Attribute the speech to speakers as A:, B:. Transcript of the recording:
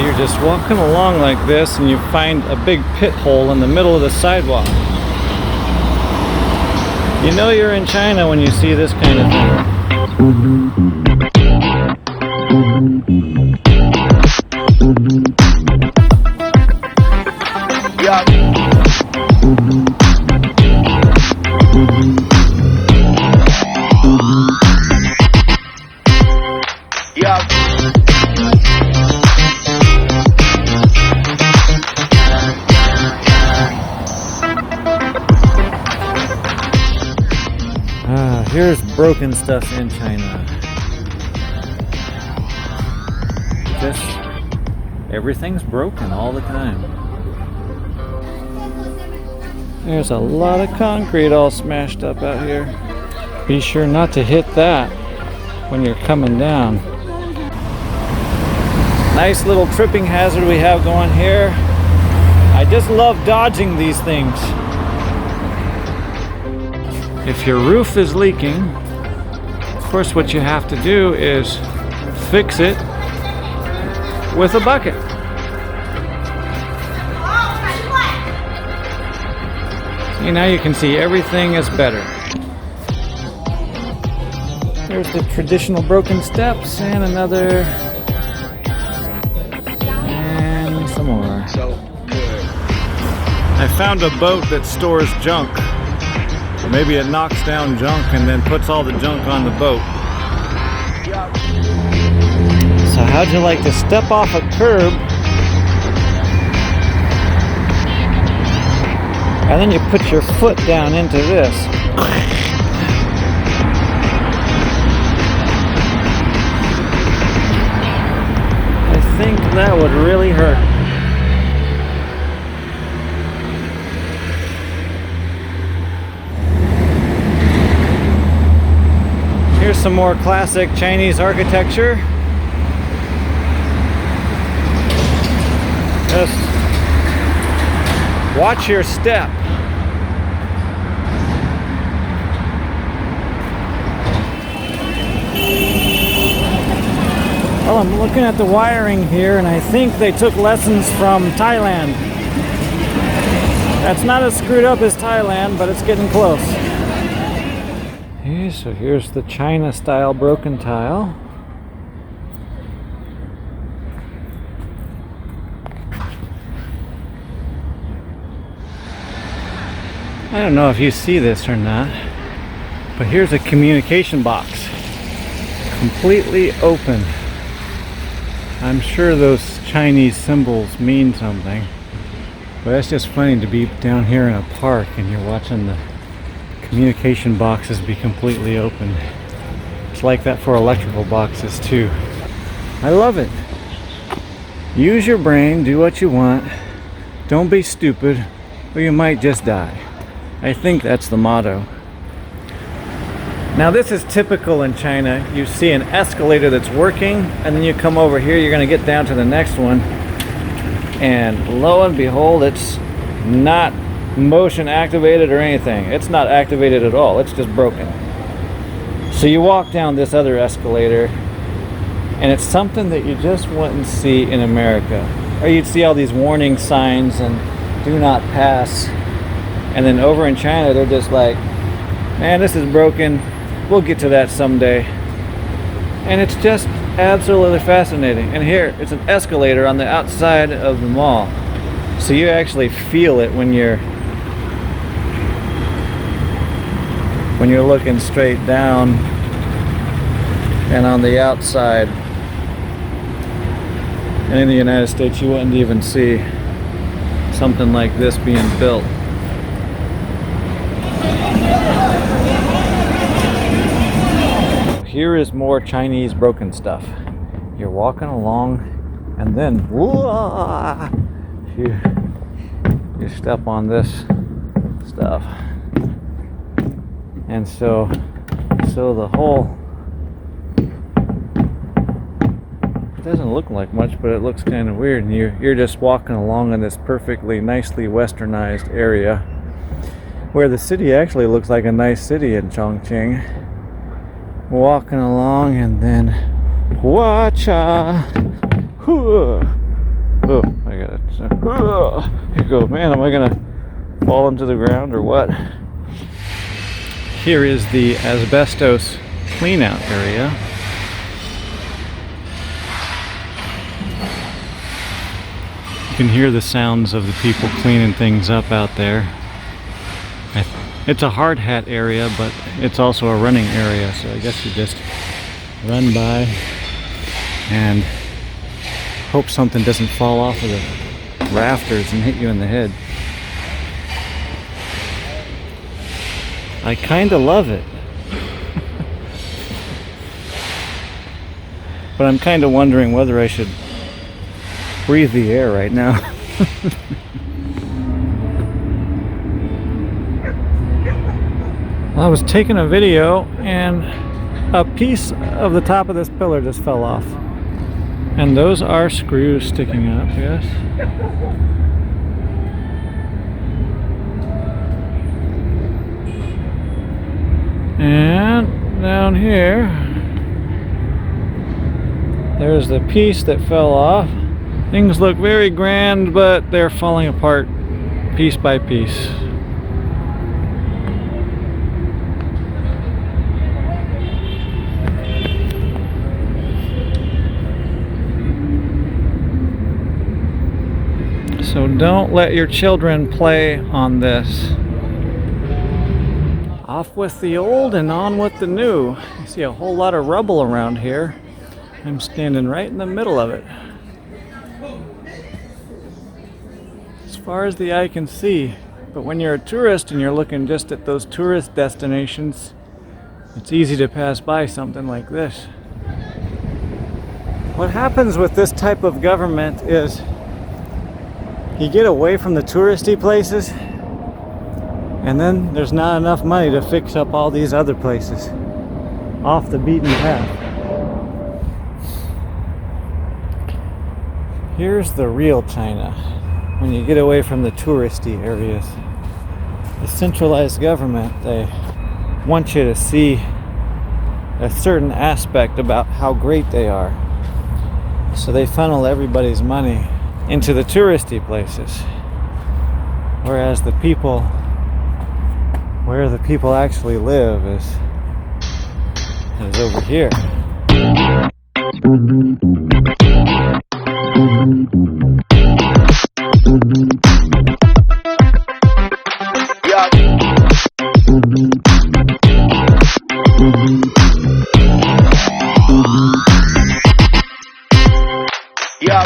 A: So you're just walking along like this and you find a big pit hole in the middle of the sidewalk. You know you're in China when you see this kind of thing. Here's broken stuff in China. Just everything's broken all the time. There's a lot of concrete all smashed up out here. Be sure not to hit that when you're coming down. Nice little tripping hazard we have going here. I just love dodging these things. If your roof is leaking, of course what you have to do is fix it with a bucket. See, now you can see everything is better. There's the traditional broken steps and another, and some more. I found a boat that stores junk. Maybe it knocks down junk and then puts all the junk on the boat. So how'd you like to step off a curb and then you put your foot down into this? I think that would really hurt. Here's some more classic Chinese architecture. Just watch your step. Well, I'm looking at the wiring here and I think they took lessons from Thailand. That's not as screwed up as Thailand, but it's getting close. Okay, so here's the China style broken tile. I don't know if you see this or not, but here's a communication box. Completely open. I'm sure those Chinese symbols mean something, but it's just funny to be down here in a park and you're watching the communication boxes be completely open. It's like that for electrical boxes too. I love it. Use your brain, do what you want. Don't be stupid or you might just die. I think that's the motto. Now this is typical in China. You see an escalator that's working and then you come over here, you're going to get down to the next one and lo and behold, it's not motion activated or anything. It's not activated at all. It's just broken. So you walk down this other escalator and it's something that you just wouldn't see in America. Or you'd see all these warning signs and do not pass. And then over in China they're just like, man, this is broken. We'll get to that someday. And it's just absolutely fascinating. And here it's an escalator on the outside of the mall. So you actually feel it when you're looking straight down and on the outside. And in the United States you wouldn't even see something like this being built. Here is more Chinese broken stuff. You're walking along and then whoa, you step on this stuff. And so the whole, it doesn't look like much, but it looks kind of weird. And you're just walking along in this perfectly nicely westernized area where the city actually looks like a nice city in Chongqing. Walking along and then watcha, Oh, I got it. Here you go. Man, am I gonna fall into the ground or what? Here is the asbestos clean out area. You can hear the sounds of the people cleaning things up out there. It's a hard hat area, but it's also a running area, so I guess you just run by and hope something doesn't fall off of the rafters and hit you in the head. I kinda love it. But I'm kinda wondering whether I should breathe the air right now. I was taking a video and a piece of the top of this pillar just fell off. And those are screws sticking up, yes. And down here, there's the piece that fell off. Things look very grand, but they're falling apart piece by piece. So don't let your children play on this. Off with the old and on with the new. You see a whole lot of rubble around here. I'm standing right in the middle of it. As far as the eye can see. But when you're a tourist and you're looking just at those tourist destinations, it's easy to pass by something like this. What happens with this type of government is you get away from the touristy places, and then there's not enough money to fix up all these other places off the beaten path. Here's the real China, when you get away from the touristy areas. The centralized government, they want you to see a certain aspect about how great they are. So they funnel everybody's money into the touristy places, whereas the people, where the people actually live is over here.
B: Yeah.